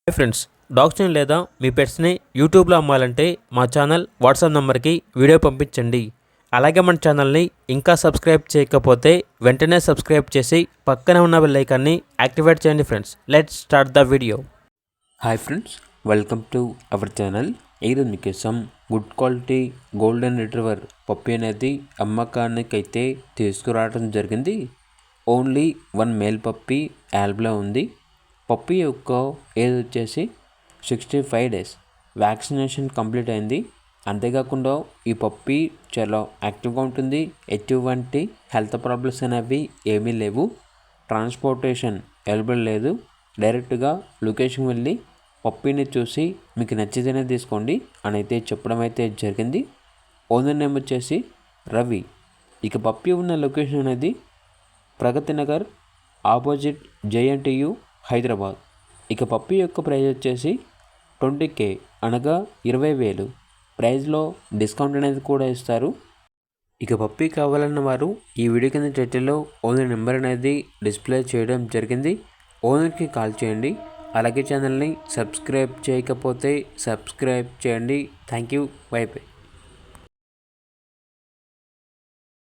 Hi friends, డాగ్స్ని లేదా మీ పెట్స్ని యూట్యూబ్లో అమ్మాలంటే మా ఛానల్ వాట్సాప్ నెంబర్కి వీడియో పంపించండి. అలాగే మన ఛానల్ని ఇంకా సబ్స్క్రైబ్ చేయకపోతే వెంటనే సబ్స్క్రైబ్ చేసి పక్కనే ఉన్న బెల్ ఐకాన్ని యాక్టివేట్ చేయండి. Friends, let's start the video. Hi friends, welcome to our channel. ఈరోజు మీకోసం గుడ్ క్వాలిటీ గోల్డెన్ రిట్రీవర్ పప్పి అనేది అమ్మకానికైతే తీసుకురావడం జరిగింది. ఓన్లీ వన్ మేల్ పప్పి యాల్బ్లో ఉంది. పప్పి యొక్క ఏజ్ వచ్చేసి 65 days. వ్యాక్సినేషన్ కంప్లీట్ అయింది. అంతేకాకుండా ఈ పప్పి చాలా యాక్టివ్గా ఉంటుంది. ఎటువంటి హెల్త్ ప్రాబ్లమ్స్ అనేవి ఏమీ లేవు. ట్రాన్స్పోర్టేషన్ అవైలబుల్ లేదు. డైరెక్ట్గా లొకేషన్ వెళ్ళి పప్పీని చూసి మీకు నచ్చితేనే తీసుకోండి అని అయితే చెప్పడం అయితే జరిగింది. ఓనర్ నేమ్ వచ్చేసి రవి. ఇక పప్పి ఉన్న లొకేషన్ అనేది ప్రగతి నగర్ ఆపోజిట్ JNTU హైదరాబాద్. ఇక పప్పి యొక్క ప్రైస్ వచ్చేసి 20K అనగా 20,000. ప్రైస్లో డిస్కౌంట్ అనేది కూడా ఇస్తారు. ఇక పప్పి కావాలన్న వారు ఈ వీడియో కింద టైటిల్లో ఓనర్ నెంబర్ అనేది డిస్ప్లే చేయడం జరిగింది. ఓనర్కి కాల్ చేయండి. అలాగే ఛానల్ని సబ్స్క్రైబ్ చేయకపోతే సబ్స్క్రైబ్ చేయండి. Thank you. By by.